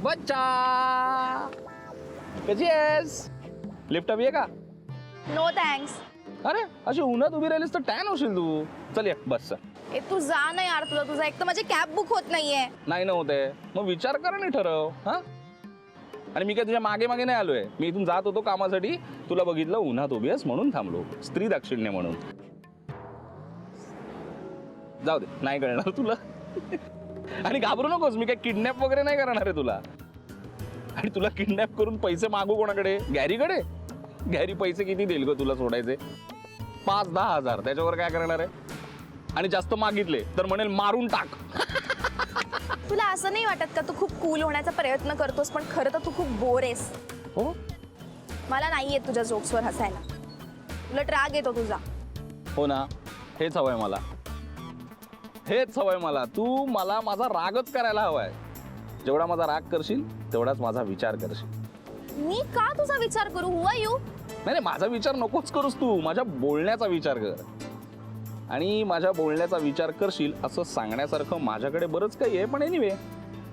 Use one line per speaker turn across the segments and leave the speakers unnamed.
बच्चा कशी आहेस? लिफ्ट हवी आहे का?
No thanks.
अरे अशी उन्हात उभी राहिलीस तर टॅन होशील तू. चल ये बस.
ए तू जा ना यार, तुझा एक तर माझी कॅब बुक होत नाहीये.
नाही ना होते मग विचार कर आणि ठरव. हा आणि मी काय तुझ्या मागे मागे नाही आलोय. मी इथून जात होतो कामासाठी, तुला बघितलं उन्हात उभी आहेस म्हणून थांबलो. स्त्री दाक्षिण्य म्हणून. जाऊ दे, नाही कळणार तुला. आणि घाबरू नकोस, मी काय किडनॅप वगैरे नाही करणार आहे तुला. आणि तुला किडनॅप करून पैसे मागू कोणाकडे? गॅरीकडे? गॅरी पैसे किती देईल ग तुला सोडायचे? 5-10 हजार. त्याच्यावर काय करणार आहे? आणि जास्त मागितले तर म्हणेल मारून टाक.
तुला असं नाही वाटत का तू खूप कूल होण्याचा प्रयत्न करतोस पण खरं तर तू खूप बोर आहेस?
हो,
मला नाही येत तुझ्या जोक्सवर हसायला. उलट राग येतो तुझा.
हो ना, हेच हवंय मला. हेच हवंय मला. तू मला माझा रागच करायला हवाय. जेवढा माझा राग करशील तेवढाच माझा विचार करशील.
मी का तुझा विचार करू? हु आर यू?
नाही, माझा विचार नकोच करूस तू. माझ्या बोलण्याचा विचार कर. आणि माझ्या बोलण्याचा विचार करशील असं सांगण्यासारखं माझ्याकडे बरंच काही आहे. पण एनिवे,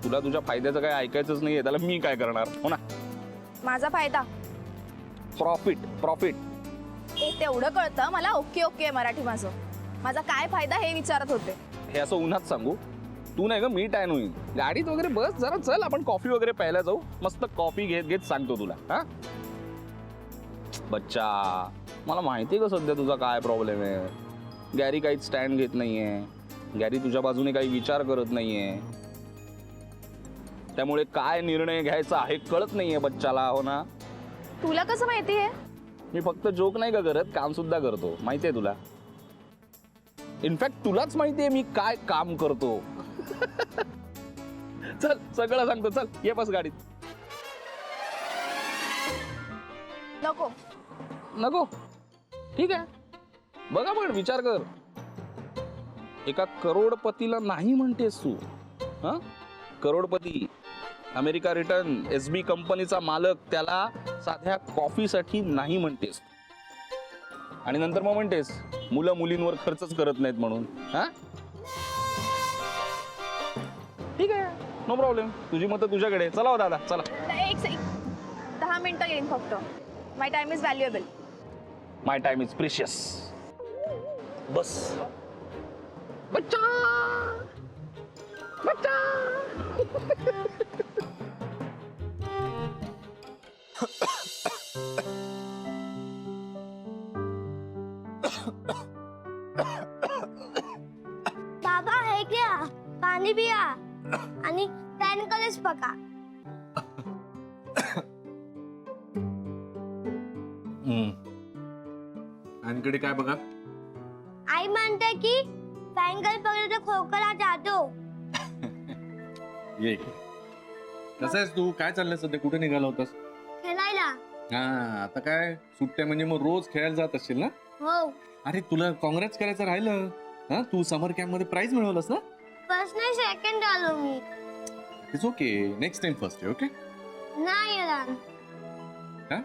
तुला तुझ्या फायद्याचं काही ऐकायचंच नाहीये. त्याला मी काय करणार? हो ना.
माझा फायदा?
प्रॉफिट. प्रॉफिट
ए तेवढं कळतं मला. ओके ओके मराठी माझं. माझा काय फायदा हे विचारत होते.
हे असं उन्हात सांगू? तू नाही ग, मी टॅन होईल. गाडीत वगैरे बस जरा. चल आपण कॉफी वगैरे प्यायला जाऊ. मस्त कॉफी घेत घेत सांगतो तुला. हा बच्चा, मला माहिती का सध्या तुझा काय प्रॉब्लेम आहे. गॅरी काहीच स्टँड घेत नाहीये. गॅरी तुझ्या बाजूने काही विचार करत नाहीये. त्यामुळे काय निर्णय घ्यायचा हे कळत नाहीये बच्चाला. हो ना.
तुला कसं माहिती आहे?
मी फक्त जोक नाही का करत, काम सुद्धा करतो. माहितीये तुला. इनफॅक्ट तुलाच माहितीये मी काय काम करतो. चल सगळं सांगतो. चल ये बस गाडीत.
नको
नको? ठीक आहे. बघा पण विचार कर. एका करोडपतीला नाही म्हणतेस तू. हा, करोडपती, अमेरिका रिटर्न, SB कंपनीचा मालक, त्याला साध्या कॉफीसाठी नाही म्हणतेस. आणि नंतर मग म्हणतेस मुलं मुलींवर खर्चच करत नाहीत म्हणून. हा ठीक आहे, नो प्रॉब्लेम. तुझी मतं तुझ्याकडे. चला हो दादा, चला.
एक 10 मिनिटं येईन फक्त. My time is valuable.
My time is precious. बस बच्चा बच्चा.
बाबा हे घ्या, पाणी पिया आणि पॅन कलेच बघा.
आणकडे काय बघा?
आई म्हणते की पॅन कल पकडले तर खोकला जातो.
ये कसं आहेस तू? काय चाललंय सध्या? कुठे निघाला होतास?
खेळायला.
हा, आता काय सुट्ट्या म्हणजे मग रोज खेळायला जात असशील ना?
हो.
अरे तुला काँग्रेस करायचं राहिलं. हा, तू समर कॅम्प मध्ये प्राइज मिळवलंस ना?
फर्स्ट नाही सेकंड आलो मी.
It's okay. Next time first आहे. ओके.
नाही येणार.
हा?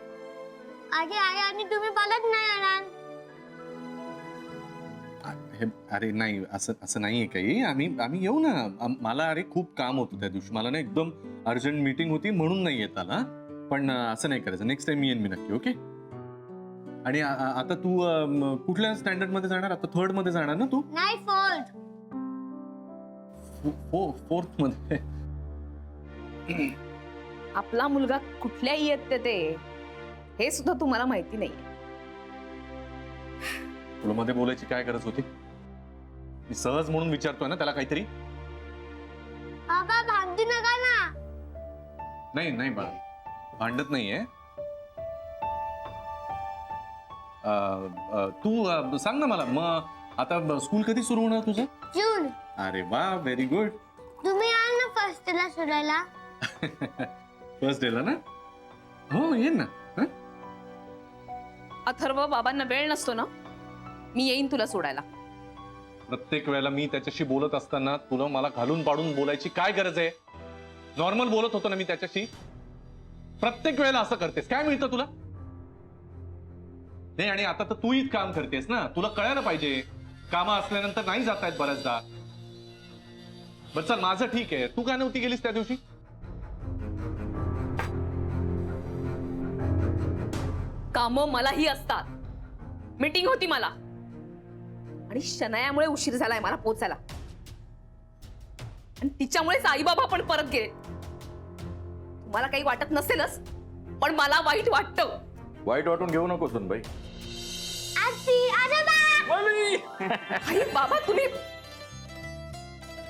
आधी आई आणि तुम्ही पालक नाही येणार.
अरे नाही, असं नाहीये काही. आम्ही येऊ ना. मला अरे खूप काम होतं त्या दिवशी. मला ना एकदम अर्जंट मीटिंग होती म्हणून नाही येत आला. पण असं नाही करायचं. नेक्स्ट टाइम येईन मी नक्की. ओके. आणि आता तू कुठल्या स्टँडर्ड मध्ये जाणार? आता 3rd मध्ये जाणार ना तू?
नाही फोर्थ.
फोर्थ मध्ये?
आपला मुलगा कुठल्या इयत्तेत आहे हे सुद्धा तुम्हाला माहिती नाही.
तुला मध्ये बोलायची काय गरज होती? मी सहज म्हणून विचारतोय ना त्याला काहीतरी.
बाबा भांडू नका ना.
नाही नाही बाळा, भांडत नाहीये. तू सांग ना मला, मग आता स्कूल कधी सुरू होणार तुझं?
जून.
अरे वा, व्हेरी गुड.
तुम्ही याल ना फर्स्ट ला सोडायला?
फर्स्ट डेला ना? हो येईन ना.
अथर्व, बाबांना वेळ नसतो ना? मी येईन तुला सोडायला.
प्रत्येक वेळेला मी त्याच्याशी बोलत असताना तुला मला घालून पाडून बोलायची काय गरज आहे? नॉर्मल बोलत होतो ना मी त्याच्याशी. प्रत्येक वेळेला असं करतेस. काय मिळतं तुला? नाही, आणि आता तर तूच काम करतेस ना, तुला कळायला पाहिजे. कामं असल्यानंतर नाही जात आहेत बऱ्याचदा. बरं चल, माझं ठीक आहे. तू का नव्हती गेलीस त्या दिवशी?
कामं मलाही असतात. मीटिंग होती मला आणि शनायामुळे उशीर झालाय मला पोचायला, आणि तिच्यामुळेच आई बाबा पण परत गेले. तुम्हाला काही वाटत नसेलच, पण मला वाईट वाटतं.
वाईट वाटून घेऊ नको सुनबाई.
आजी आजोबा.
आई बाबा, तुम्ही,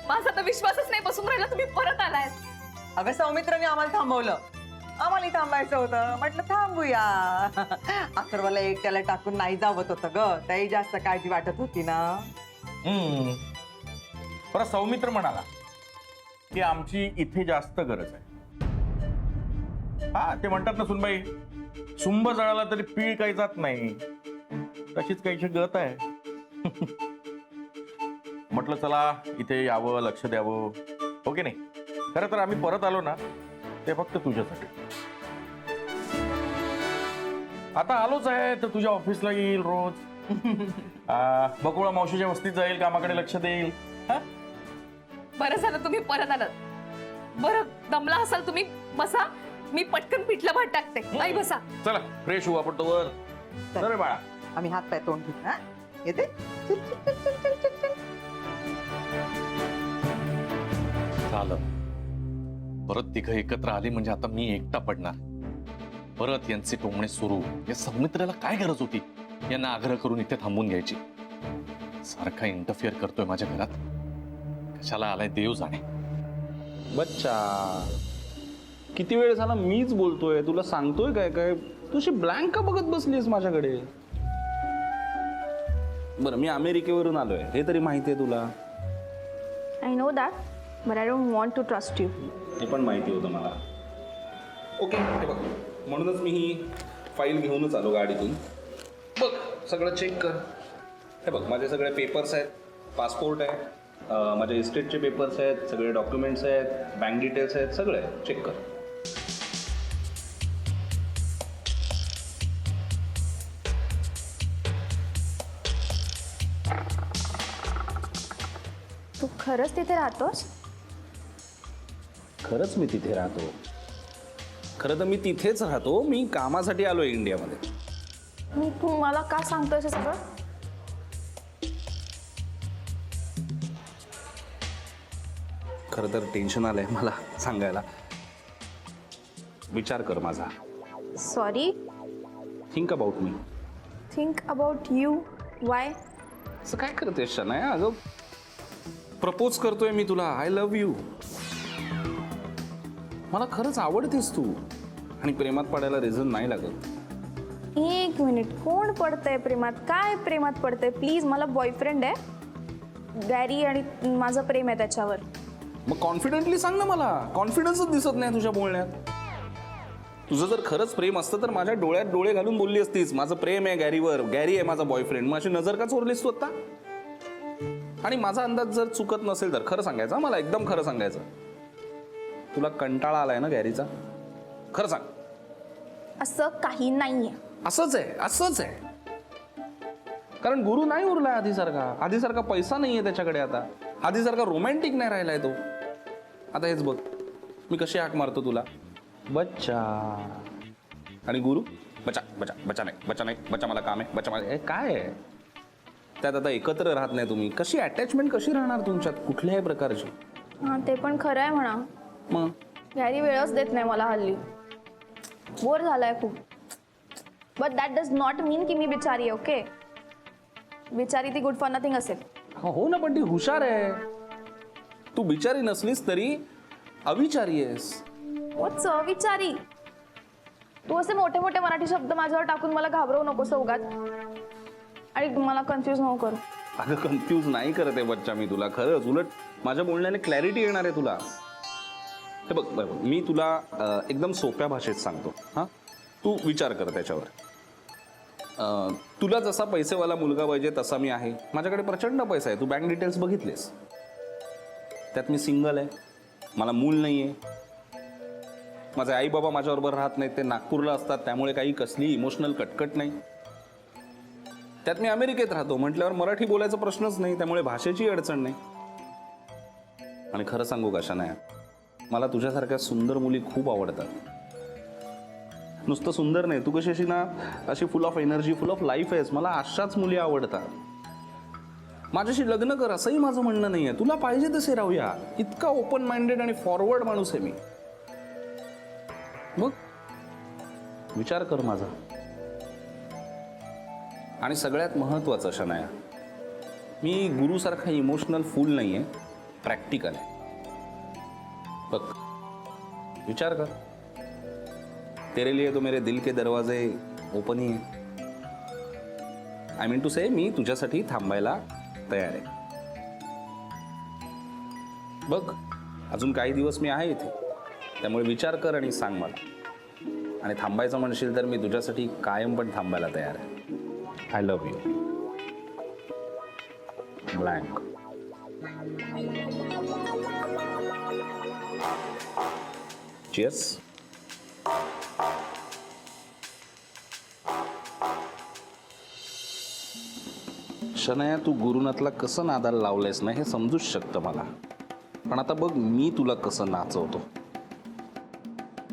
माझा तर विश्वासच नाही बसून राहिला, तुम्ही परत आलाय.
अगं सौमित्राने आम्हाला थांबवलं. आम्हाला थांबायचं होतं, म्हटलं थांबूया. अथर्वला एकट्याला टाकून नाही जावत होतं ग, त्याही जास्त काळजी वाटत होती ना.
परत सौमित्र म्हणाला की आमची इथे जास्त गरज आहे. हा, ते म्हणतात ना सुनबाई, सुंब जळाला तरी पीळ काही जात नाही, तशीच काहीशी गत आहे. म्हटलं चला इथे यावं, लक्ष द्यावं. हो की नाही? खरं तर आम्ही परत आलो ना ते फक्त तुझ्यासाठी. आता आलोच आहे तर तुझ्या ऑफिसला येईल रोज. बकुळा मावशीच्या वस्तीत जाईल, कामाकडे लक्ष देईल. हा?
बरं झालं तुम्ही परत आलात. बरं दमला असाल तुम्ही, बसा, मी पटकन पिठलं भात टाकते. आई बसा.
चला फ्रेश होऊ आपण तोवर. चल रे बाळा.
आम्ही हात पाय तोंड घेऊ ना. येते. चल, चल, चल, चल, चल, चल.
झालं. परत तिघं एकत्र आली म्हणजे आता मी एकटा पडणार. परत यांचे टोमणे सुरू. या सौमित्राला काय गरज होती यांना आग्रह करून इथे थांबून घ्यायची? सारखा इंटरफिअर करतोय माझ्या घरात. कशाला आलाय देव जाणे.
बच्चा, किती वेळ झाला मीच बोलतोय, तुला सांगतोय काय काय, तुझी ब्लँक का बघत बसलीस माझ्याकडे? बरं, मी अमेरिकेवरून आलोय हे तरी माहिती आहे तुला.
I know that, but I don't want to trust you.
हे पण माहिती होतं मला. ओके, हे बघ, म्हणूनच मी ही फाईल घेऊनच आलो गाडीतून. बघ, सगळं चेक कर. हे बघ, माझे सगळे पेपर्स आहेत, पासपोर्ट आहे, माझ्या इस्टेटचे पेपर्स आहेत, सगळे डॉक्युमेंट्स आहेत, बँक डिटेल्स आहेत, सगळे चेक कर.
तू खरंच तिथे राहतोस?
खरंच मी तिथे राहतो. खरं तर मी तिथेच राहतो. मी कामासाठी आलो इंडियामध्ये.
मी तू मला का सांगतोयस हे सगळं?
खरं तर टेन्शन आलंय मला सांगायला. विचार कर माझा.
Sorry.
Think about me.
Think about you. Y?
असं काय करते शनाया? अगं, प्रपोज करतोय मी तुला. I love you. मला खरंच आवडतेस तू, आणि प्रेमात पडायला रिझन नाही लागत.
एक मिनिट, कोण पडतंय प्रेमात? काय प्रेमात पडतंय? प्लीज, मला बॉयफ्रेंड आहे गॅरी, आणि माझं प्रेम आहे त्याच्यावर.
मग कॉन्फिडेंटली सांग ना मला. कॉन्फिडन्सच दिसत नाही तुझ्या बोलण्यात. तुझं जर खरंच प्रेम असतं तर माझ्या डोळ्यात डोळे घालून बोलली असतीस, माझं प्रेम आहे गॅरीवर, गॅरी आहे माझा बॉयफ्रेंड. मग अशी नजर का चोरलीस तू आता? आणि माझा अंदाज जर चुकत नसेल तर खरं सांगायचं, मला एकदम खरं सांगायचं, तुला कंटाळा आलाय ना गॅरीचा? खरं सांग.
असं काही नाहीये.
असंच आहे, असंच आहे. कारण गुरु नाही उरलाय आधीसारखा. आधीसारखा पैसा नाहीये त्याच्याकडे आता. आधीसारखा रोमॅन्टिक नाही राहिलाय तो. आता हेच बघ, मी कशी हाक मारतो तुला, बच्चा. आणि गुरु बचा बचा बचा नाही, बचा नाही, बचा मला काम आहे, बचा मला. काय आहे त्यात? आता एकत्र राहत नाही तुम्ही, कशी अटॅचमेंट कशी राहणार तुमच्यात कुठल्याही प्रकारची?
हां, ते पण खरं आहे म्हणा.
मग
गॅरी वेळच देत नाही मला हल्ली. बोर झालाय खूप. बट दॅट डज नॉट मीन की मी बिचारी आहे. ओके, बिचारी ती गुड फॉर नथिंग असेल.
हो ना, पण ती हुशार आहे. तू बिचारी नसलीस तरी अविचारी आहेस.
वॉट्स अविचारी? तू असे मोठे मोठे मराठी शब्द माझ्यावर टाकून मला घाबरवू नकोस उगाच, आणि मला कन्फ्यूज नको करू.
अगं, कन्फ्यूज नाही करत आहे बच्चा मी तुला. खरंच, उलट माझ्या बोलण्याने क्लॅरिटी येणार आहे तुला. हे बघ, बरोबर, मी तुला एकदम सोप्या भाषेत सांगतो. हां, तू विचार कर त्याच्यावर. तुला जसा पैसेवाला मुलगा पाहिजे तसा मी आहे. माझ्याकडे प्रचंड पैसा आहे. तू बँक डिटेल्स बघितलेस. त्यात मी सिंगल आहे, मला मूल नाही आहे. माझे आई बाबा माझ्याबरोबर राहत नाहीत, ते नागपूरला असतात, त्यामुळे काही कसली इमोशनल कटकट नाही. त्यात मी अमेरिकेत राहतो म्हटल्यावर मराठी बोलायचा प्रश्नच नाही, त्यामुळे भाषेची अडचण नाही. आणि खरं सांगू का शनाया, मला तुझ्यासारख्या सुंदर मुली खूप आवडतात. नुसतं सुंदर नाही, तू कशी अशी ना अशी फुल of energy, full of life आहेस. मला अशाच मुली आवडतात. माझ्याशी लग्न कर असंही माझं म्हणणं नाही आहे, तुला पाहिजे तसे राहूया. इतका ओपन माइंडेड आणि फॉरवर्ड माणूस आहे मी. मग विचार कर माझा. आणि सगळ्यात महत्वाचं शनाया, मी गुरुसारखा इमोशनल फूल नाही आहे, प्रॅक्टिकल आहे. बघ विचार कर, तेरे लिए तो मेरे दिल के दरवाजे ओपन ही है. आय मीन टू से, मी तुझ्यासाठी थांबायला तयार आहे. बघ अजून काही दिवस मी आहे इथे, त्यामुळे विचार कर आणि सांग मला. आणि थांबायचं म्हणशील तर मी तुझ्यासाठी कायम पण थांबायला तयार आहे. I love you. Blank. Cheers. Shanaya, तू गुरुनाथला कसं नादाला लावलंयस ना हे समजूच शकतं मला. पण आता बघ मी तुला कसं नाचवतो.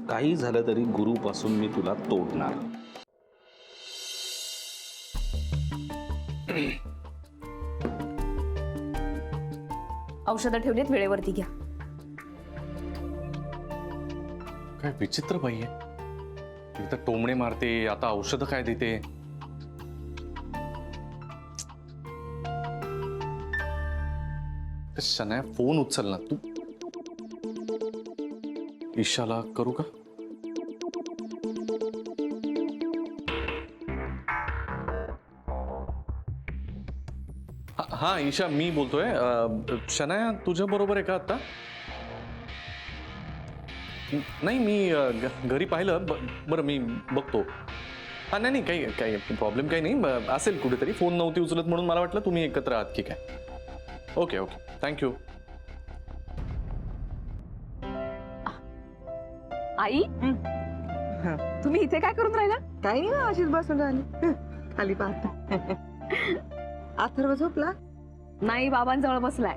काही झालं तरी गुरुपासून मी तुला तोडणार.
औषधं ठेवलीत, वेळेवरती घ्या.
काय विचित्र बाई आहे. इथं टोमणे मारते, आता औषधं काय देते. शनाया फोन उचल ना तू. ईशाला करू का? हा ईशा, मी बोलतोय. शनाया तुझ्या बरोबर आहे का आता? नाही, मी घरी पाहिलं. बरं मी बघतो. हा नाही काही प्रॉब्लेम काही नाही. असेल कुठेतरी, फोन नव्हती उचलत म्हणून मला वाटलं तुम्ही एकत्र आहात की काय. Okay thank you.
आई, तुम्ही इथे काय करून राहिला?
काही नाही, अशीच बसून राहिली खाली पाहता. अथर्व झोपला?
नाही, बाबांजवळ बसलाय.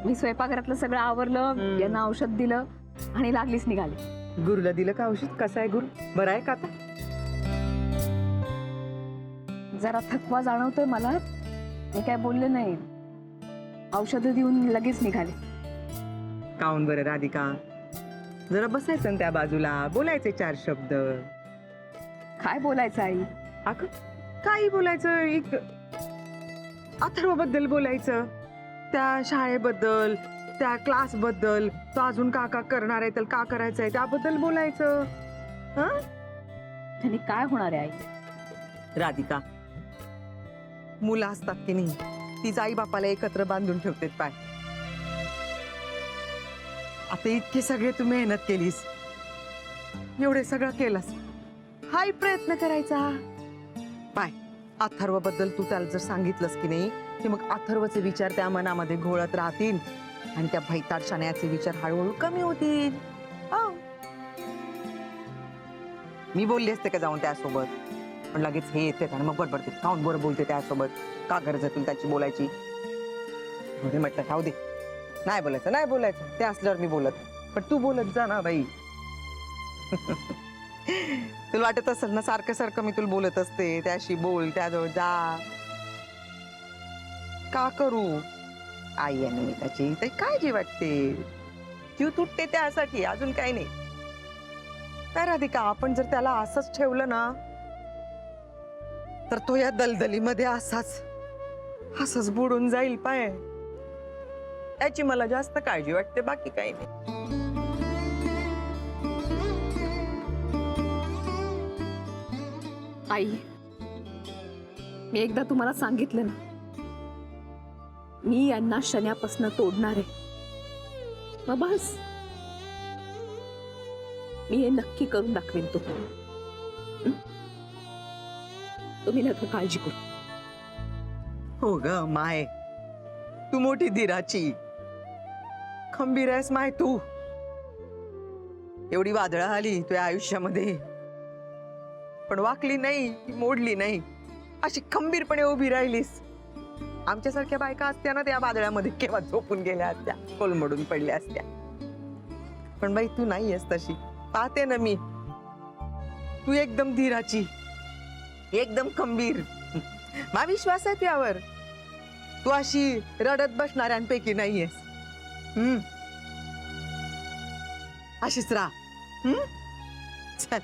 मी स्वयंपाकघरातलं सगळं आवरलं, यांना औषध दिलं आणि लागलीच निघाली.
गुरुला दिलं का औषध? कसं आहे गुरु? बरं आहे का आता?
जरा थकवा जाणवतोय मला. मी काय बोलले नाही, औषधं देऊन लगेच निघाले.
काऊन बरं राधिका? जरा बसायचं ना त्या बाजूला, बोलायचे 4 शब्द.
काय बोलायचं आई?
अगं काही बोलायचं. अथर्वबद्दल बोलायचं, त्या शाळेबद्दल, त्या क्लास बद्दल, तो अजून का करणार आहे, तर का करायचं आहे त्याबद्दल बोलायचं.
त्यांनी काय होणार आहे आई?
राधिका, मुलं असतात की नाही, तीच आई बापाला एकत्र बांधून ठेवतेत पाय. आता इतके सगळे तू मेहनत केलीस, एवढे सगळं केलंस, हाही प्रयत्न करायचा पाय. अथर्व बद्दल तू त्याला जर सांगितलंस की नाही, की मग अथर्वचे विचार त्या मनामध्ये घोळत राहतील आणि त्या भैताड शनायाचे विचार हळूहळू कमी होतील. मी बोलली असते का जाऊन त्यासोबत, पण लगेच हे येते आणि मग बडबडते, काऊन बरं बोलते त्यासोबत, का गरज आहे त्याची बोलायची. म्हटलं राहू दे, नाही बोलायचं ते असल्यावर मी बोलत. पण तू बोलत जा ना बाई. तुला वाटत असेल ना सारखं मी तुला बोलत असते, त्याशी बोल, त्याजवळ जा. का करू? आई आणि मी त्याची काळजी वाटते, जीव तुटते त्यासाठी, अजून काही नाही. काय राधिका, आपण जर त्याला असंच ठेवलं ना, तर तो या दलदलीमध्ये असाच बुडून जाईल पाय. त्याची मला जास्त काळजी वाटते, बाकी काही नाही.
आई, मी एकदा तुम्हाला सांगितलं ना, मी यांना शन्यापासून तोडणार आहे. मग बस, मी हे नक्की करून दाखवेन. तुम्ही नका काळजी करू.
हो ग माय, तू मोठी धीराची खंबीर आहेस माय. तू एवढी वादळं आली तुझ्या आयुष्यामध्ये, पण वाकली नाही, मोडली नाही. अशी खंबीरपणे उभी राहिलीस. आमच्यासारख्या बायका असत्या ना त्या वादळामध्ये केव्हा झोपून गेल्या असत्या, कोलमडून पडल्या असत्या. पण बाई तू नाही आहेस तशी, पाहते ना मी. तू एकदम धीराची, एकदम खंबीर. मा विश्वास आहे त्यावर. तू अशी रडत बसणाऱ्यांपैकी नाहीयेस. अशीच राहा. चल.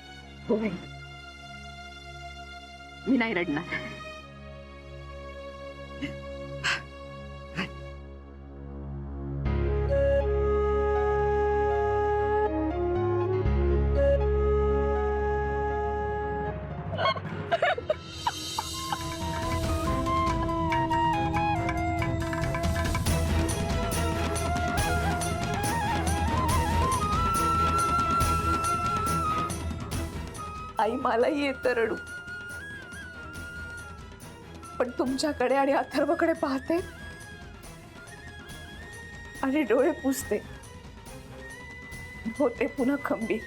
मी नाही रडणार. आई मलाही येतं रडू, पण तुमच्याकडे आणि अथर्वकडे पाहते आणि डोळे पुसते, होते पुन्हा खंबीर.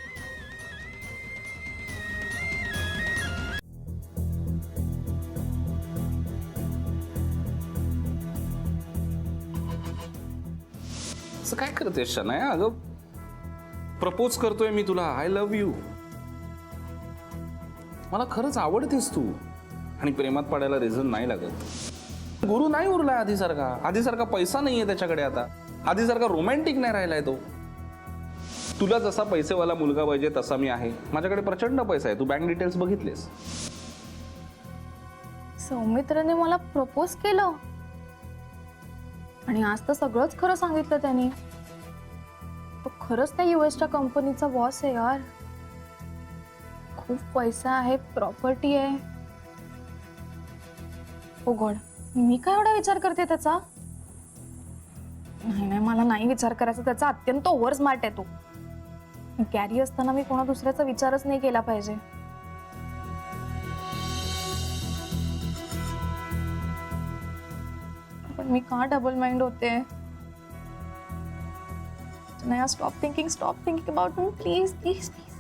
असं काय करतेस शनाया? अगं प्रपोज करतोय मी तुला, आय लव्ह यू. मला खरंच आवडतेस तू, आणि प्रेमात पडायला रिझन नाही लागत. गुरु नाही उरलाय आधीसारखा पैसा नाहीये त्याच्याकडे आता, आधीसारखा रोमॅन्टिक नाही राहिलाय तो. तुला जसा पैसेवाला मुलगा पाहिजे तसा मी आहे, माझ्याकडे प्रचंड पैसा आहे. तू बँक डिटेल्स बघितलेस?
सौमित्रने मला प्रपोज केलं आणि आज तर सगळंच खरं सांगितलं त्याने. तो खरंच त्या युएसच्या कंपनीचा बॉस आहे यार. खूप पैसा आहे, प्रॉपर्टी आहे. ओ गॉड, मी काय एवढा विचार करते त्याचा? नाही, मला नाही विचार करायचा त्याचा. अत्यंत ओव्हर स्मार्ट आहे तो. गॅरी असताना मी कोणा दुसऱ्याचा विचारच नाही केला पाहिजे. पण मी का डबल माइंड होते? Stop thinking about me, please please please.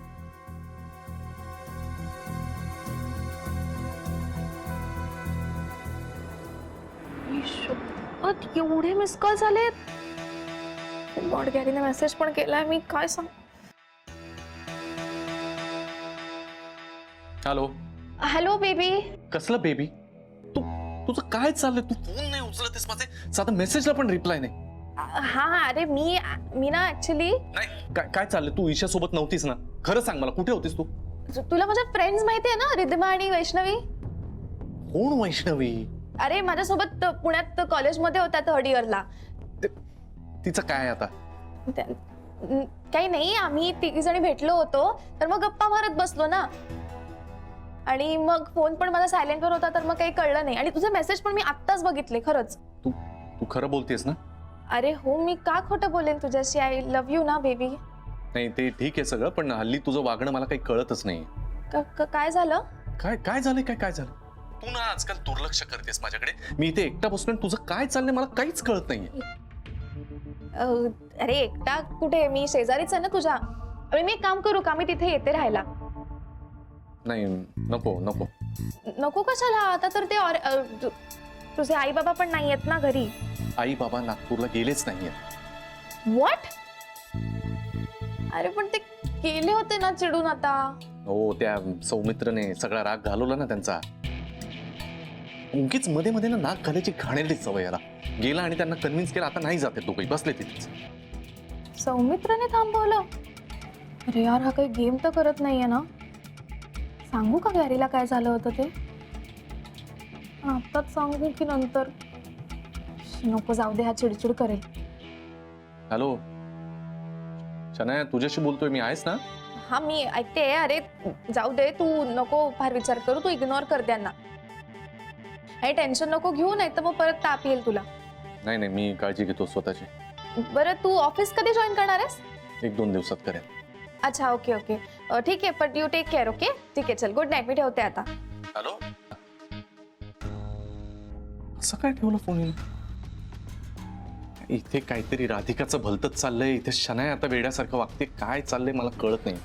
एवढे मिस कॉल झालेत. गॉड, गॅरीने मेसेज पण केलाय. मी काय सांग.
हॅलो.
Hello baby.
कसलं बेबी? तुझं काय चाललंय? तू फोन नाही उचलतेस माझे, साधा मेसेजला पण रिप्लाय नाही.
हा अरे मी ना ऍक्च्युली.
नाही, काय चाललंय? तू ईशा सोबत नव्हतीस ना? खरं सांग मला, कुठे होतीस तू?
तुला माझ्या फ्रेंड्स माहिती आहे ना, रिद्धिमा आणि वैष्णवी.
कोण वैष्णवी?
अरे माझ्यासोबत पुण्यात कॉलेजमध्ये होत्या थर्ड इयरला.
तिचं काय आता?
काही नाही, आम्ही तिघी जणी भेटलो होतो, तर मग गप्पा मारत बसलो ना, आणि मग फोन पण माझा सायलेंटवर होता, तर मग काही कळलं नाही. आणि तुझे मेसेज पण मी आत्ताच बघितले. खरंच
तू खरं बोलतेस ना?
अरे हो, मी का खोटं बोलेन तुझ्याशी? आय लव्ह यू ना बेबी.
नाही, ते ठीक आहे सगळं, पण हल्ली तुझं वागणं मला काही कळतच नाही.
काय झालं?
काय झालं? तू ना आजकाल दुर्लक्ष करतेस माझ्याकडे. मी इथे एकटा बसलो, तुझं काय चाललंय मला काहीच कळत नाहीये.
अरे एकटा कुठे? मी शेजारीच आहे ना तुझ्या. अरे मी एक काम करू का? मी तिथे येते राहायला.
नाही, नको
कशाला? आता तर ते तुझे आई बाबा पण नाही आहेत ना घरी.
आई बाबा नागपूरला गेलेच नाहीये.
व्हॉट? अरे पण ते गेले होते ना चिडून आता.
हो, त्या सौमित्रने सगळा राग घालवला ना त्यांचा. उगीच मध्ये मध्ये ना नाक घालायची घाणेरडी सवय याला. गेला आणि त्यांना कन्व्हिन्स केला, आता नाही जाते दोघे, बसले तिथेच.
सौमित्रने थांबवलं? अरे यार, हा काही गेम तर करत नाहीये ना? सांगू का गॅरीला काय झालं होतं ते? आताच सांगू की नंतर? नको, जाऊ दे, हा चिडचिड करेल.
हॅलो शनाया, तुझ्याशी बोलतोय मी, आहेस ना?
हा मी ऐकते. अरे जाऊ दे, तू नको फार विचार करू. तू इग्नोर कर त्यांना. हे टेन्शन नको घेऊ, नाही तर मग परत ताप येईल तुला.
नाही, मी काळजी घेतो स्वतःची.
बरं, तू ऑफिस कधी जॉईन करणार आहेस?
1-2 दिवसात करेन.
अच्छा, ओके ठीक आहे. पण यू टेक केअर. ओके, ठीक आहे, चल, गुड नाईट. मी ठेवते आता.
हॅलो. असं काय ठेवलं फोन? इथे काहीतरी राधिकाचं भलतच चाललंय. इथे शनाया आता वेड्यासारखं वागते. काय चाललंय मला कळत नाही.